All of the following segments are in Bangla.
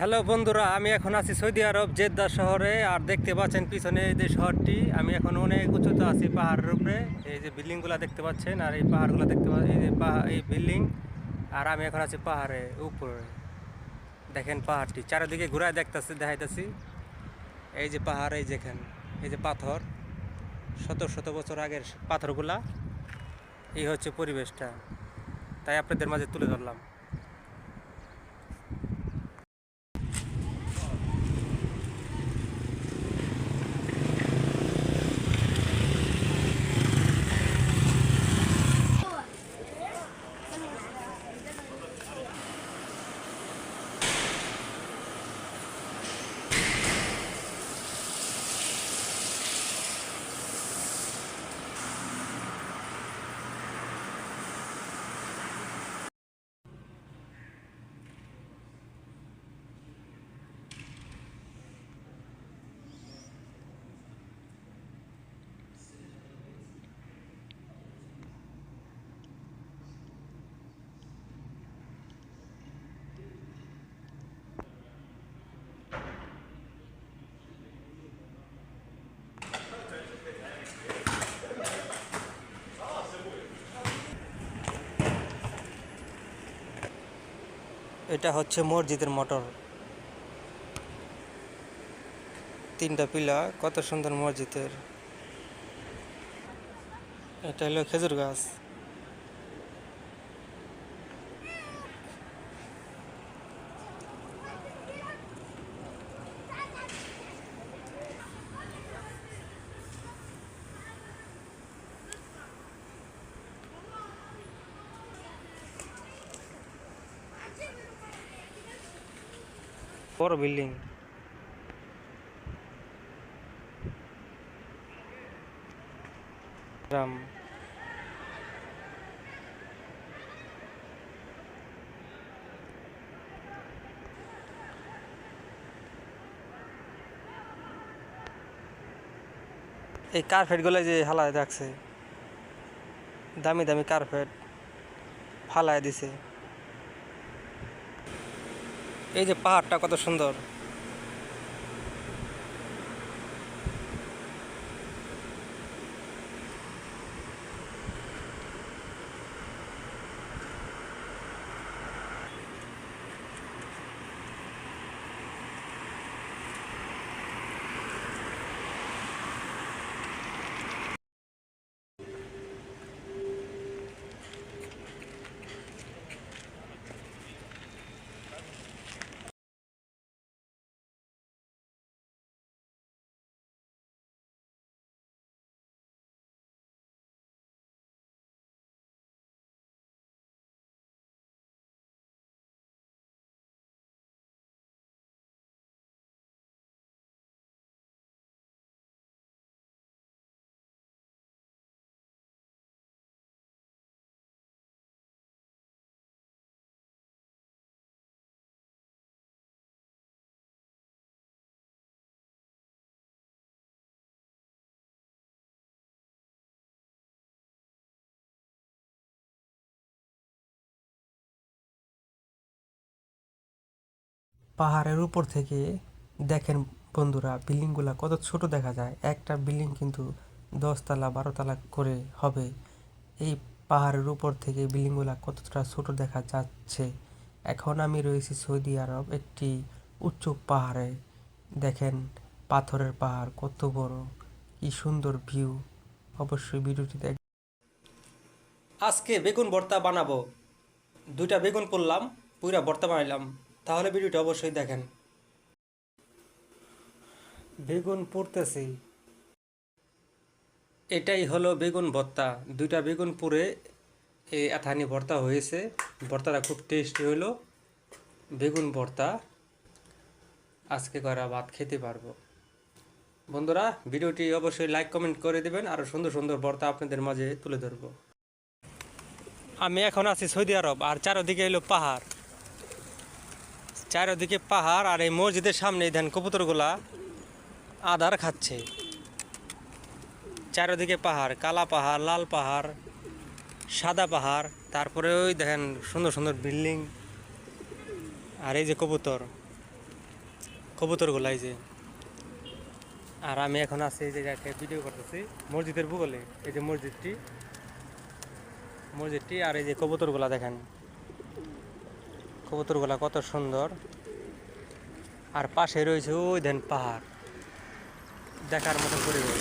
হ্যালো বন্ধুরা, আমি এখন আছি সৌদি আরব জেদ্দা শহরে। আর দেখতে পাচ্ছেন পিছনে এই যে শহরটি, আমি এখন অনেক উঁচুতে আছি পাহাড়ের উপরে। এই যে বিল্ডিংগুলো দেখতে পাচ্ছেন আর এই পাহাড়গুলো দেখতে পাচ্ছেন, এই যে এই বিল্ডিং। আর আমি এখন আছি পাহাড়ে উপরে। দেখেন পাহাড়টি চারিদিকে ঘুরায় দেখাইতেছি। এই যে পাহাড়, এই যেখানে এই যে পাথর, শত শত বছর আগের পাথরগুলা। এই হচ্ছে পরিবেশটা, তাই আপনাদের মাঝে তুলে ধরলাম। এটা হচ্ছে মসজিদের মোটর, 3টা পিলার, কত সুন্দর মসজিদের। এটা হলো খেজুর গাছ। বড় বিল্ডিং। গ্রাম। এই কার্পেটগুলো যে হালায় রাখছে, দামি দামি কার্পেট ফালায় দিছে। এই যে পাহাড়টা কত সুন্দর। পাহাড়ের উপর থেকে দেখেন বন্ধুরা, বিল্ডিংগুলো কত ছোট দেখা যায়। একটা বিল্ডিং কিন্তু 10 তলা 12 তলা করে হবে। এই পাহাড়ের উপর থেকে বিল্ডিংগুলো কতটা ছোট দেখা যাচ্ছে। এখন আমি রয়েছি সৌদি আরব একটি উঁচু পাহাড়ে। দেখেন পাথরের পাহাড় কত বড়, কি সুন্দর ভিউ। অবশ্যই ভিডিওটি দেখ। আজকে বেগুন ভর্তা বানাবো। 2টা বেগুন করলাম, পুরা ভর্তা বানাইলাম। তাহলে ভিডিওটা অবশ্যই দেখেন। বেগুন পুড়তেছি। এটাই হলো বেগুন ভর্তা। 2টা বেগুন পুড়ে এই এথানি ভর্তা হয়েছে। ভর্তাটা খুব টেস্টি হলো। বেগুন ভর্তা আজকে করা ভাত খেতে পারবো। বন্ধুরা, ভিডিওটি অবশ্যই লাইক কমেন্ট করে দেবেন, আরও সুন্দর সুন্দর ভর্তা আপনাদের মাঝে তুলে ধরবো। আমি এখন আছি সৌদি আরব, আর চারদিকে এলো পাহাড়। চারদিকে পাহাড়, আর এই মসজিদের সামনে দেন কবুতরগুলা আদার খাচ্ছে। চারদিকে পাহাড়, কালা পাহাড়, লাল পাহাড়, সাদা পাহাড়, তারপরে ওই দেখেন সুন্দর সুন্দর বিল্ডিং। আর এই যে কবুতর, কবুতরগুলো এই যে। আর আমি এখন আছি এই জায়গায় ভিডিও করতেছি মসজিদের ভূগোলে। এই যে মসজিদটি আর এই যে কবুতরগুলা দেখেন, কবুতরগুলা কত সুন্দর। আর পাশে রয়েছে ওই দেন পাহাড়, দেখার মতো পরিবেশ।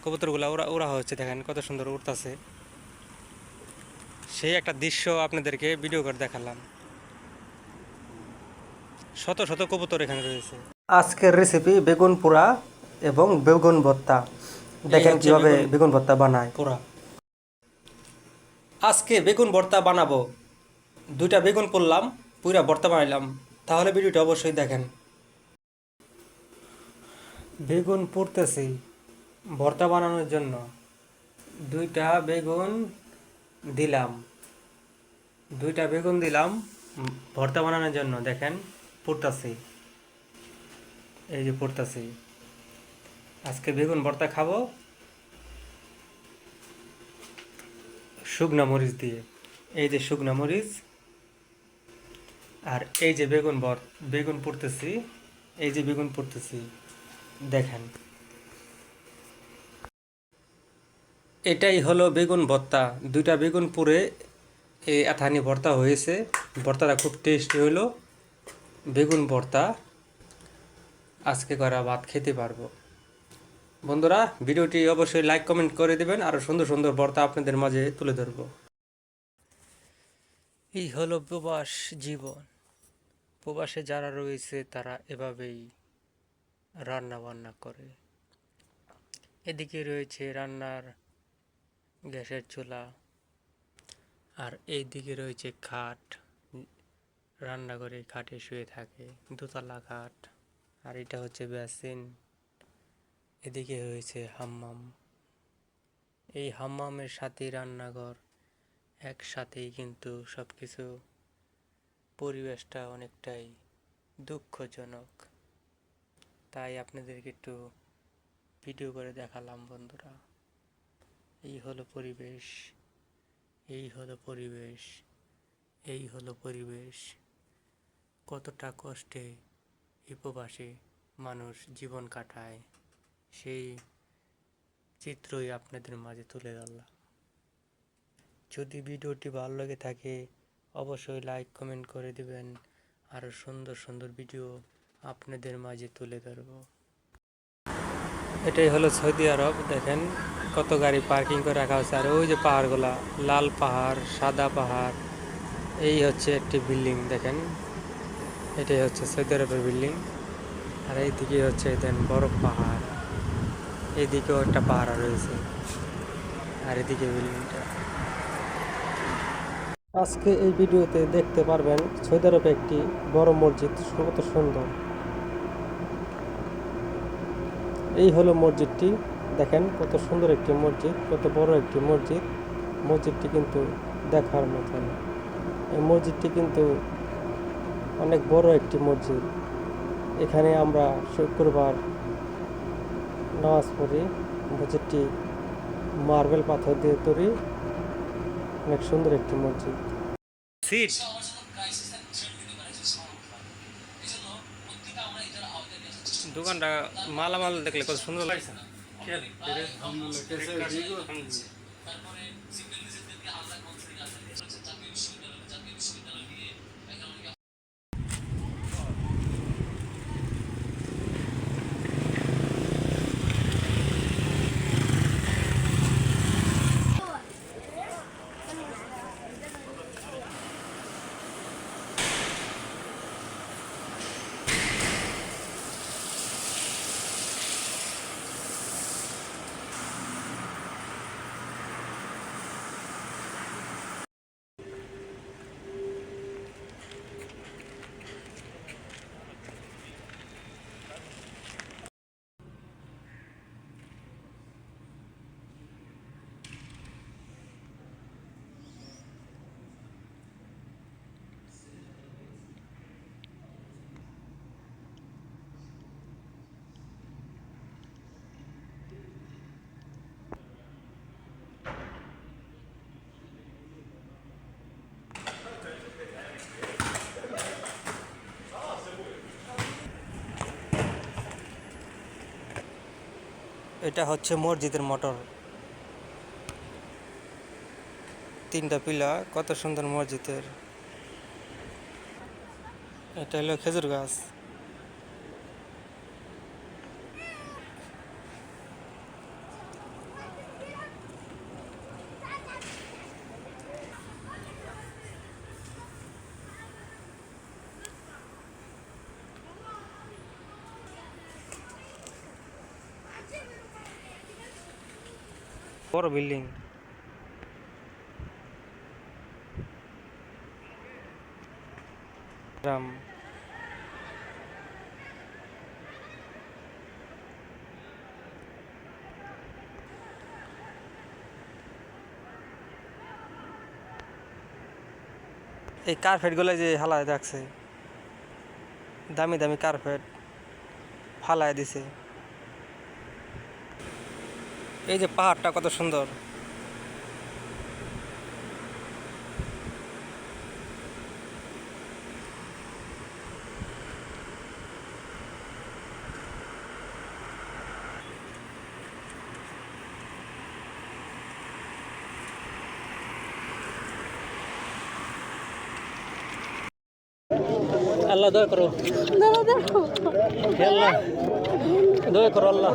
কবুতরগুলা ওরা হচ্ছে দেখেন কত সুন্দর উড়তেছে। সেই একটা দৃশ্য আপনাদেরকে ভিডিও করে দেখালাম। শত শত কবুতর এখানে রয়েছে। আজকের রেসিপি বেগুন পোড়া এবং বেগুন ভর্তা। দেখেন কিভাবে বেগুন ভর্তা বানায়। পোড়া আজকে বেগুন ভর্তা বানাবো। 2টা বেগুন পোড়লাম, পুরা ভর্তা বানাইলাম। তাহলে ভিডিওটা অবশ্যই দেখেন। বেগুন পুড়তেছি ভর্তা বানানোর জন্য। 2টা বেগুন দিলাম, 2টা বেগুন দিলাম ভর্তা বানানোর জন্য। দেখেন পুড়তাছি, এই যে পুড়তাছি। আজকে বেগুন ভর্তা খাবো শুকনা মরিচ দিয়ে। এই যে শুকনা মরিচ, আর এই যে বেগুন পুড়তেছি, এই যে বেগুন পুড়তেছি দেখেন। এটাই হলো বেগুন ভর্তা। 2টা বেগুন পুড়ে এই আথানি ভর্তা হয়েছে। ভর্তাটা খুব টেস্টি হলো। বেগুন ভর্তা আজকে করা ভাত খেতে পারবো। বন্ধুরা, ভিডিওটি অবশ্যই লাইক কমেন্ট করে দেবেন। আরও সুন্দর সুন্দর ভর্তা আপনাদের মাঝে তুলে ধরবো। এই হলো প্রবাস জীবন। প্রবাসে যারা রয়েছে তারা এভাবেই রান্না বান্না করে। এদিকে রয়েছে রান্নার গ্যাসের চুলা, আর এই দিকে রয়েছে খাট। রান্না করে খাটে শুয়ে থাকে, 2তলা খাট। আর এটা হচ্ছে বেসিন। এদিকে হয়েছে হাম্মাম। এই হাম্মামের সাথে রান্নাঘর একসাথেই, কিন্তু সব কিছু পরিবেশটা অনেকটাই দুঃখজনক। তাই আপনাদেরকে একটু ভিডিও করে দেখালাম বন্ধুরা। এই হলো পরিবেশ, এই হলো পরিবেশ, এই হলো পরিবেশ। কতটা কষ্টে উপবাসে মানুষ জীবন কাটায়, সেই চিত্রই আপনাদের মাঝে তুলে ধরলাম। যদি ভিডিওটি ভালো লেগে থাকে অবশ্যই লাইক কমেন্ট করে দিবেন। আরও সুন্দর সুন্দর ভিডিও আপনাদের মাঝে তুলে ধরব। এটাই হলো সৌদি আরব। দেখেন কত গাড়ি পার্কিং করে রাখা হচ্ছে। আর ওই যে পাহাড়গুলা, লাল পাহাড়, সাদা পাহাড়। এই হচ্ছে একটি বিল্ডিং দেখেন, এটাই হচ্ছে সৌদি আরবের বিল্ডিং। আর এইদিকে হচ্ছে দেন বড় পাহাড়, এইদিকেও একটা পাহাড় রয়েছে, আর এদিকে বিল্ডিংটা। আজকে এই ভিডিওতে দেখতে পারবেন সৌদি আরবে একটি বড় মসজিদ, কত সুন্দর। এই হলো মসজিদটি। দেখেন কত সুন্দর একটি মসজিদ, কত বড় একটি মসজিদ। মসজিদটি কিন্তু দেখার মতন। এই মসজিদটি কিন্তু অনেক বড় একটি মসজিদ। এখানে আমরা শুক্রবার নামাজ পড়ি। মসজিদটি মার্বেল পাথর দিয়ে তৈরি, অনেক সুন্দর একটি মসজিদ। সিট দোকানটা মালামাল দেখলে কত সুন্দর লাগছে। এটা হচ্ছে মসজিদের মোটর, 3টা পিলা, কত সুন্দর মসজিদের। এটা হলো খেজুর গাছ। বড় বিল্ডিং। গ্রাম। এই কার্পেটগুলো যে হালায় রাখছে, দামি দামি কার্পেট ফালায় দিছে। এই যে পাহাড়টা কত সুন্দর। আল্লাহ দয়া করো, আল্লাহ দয়া করো, আল্লাহ।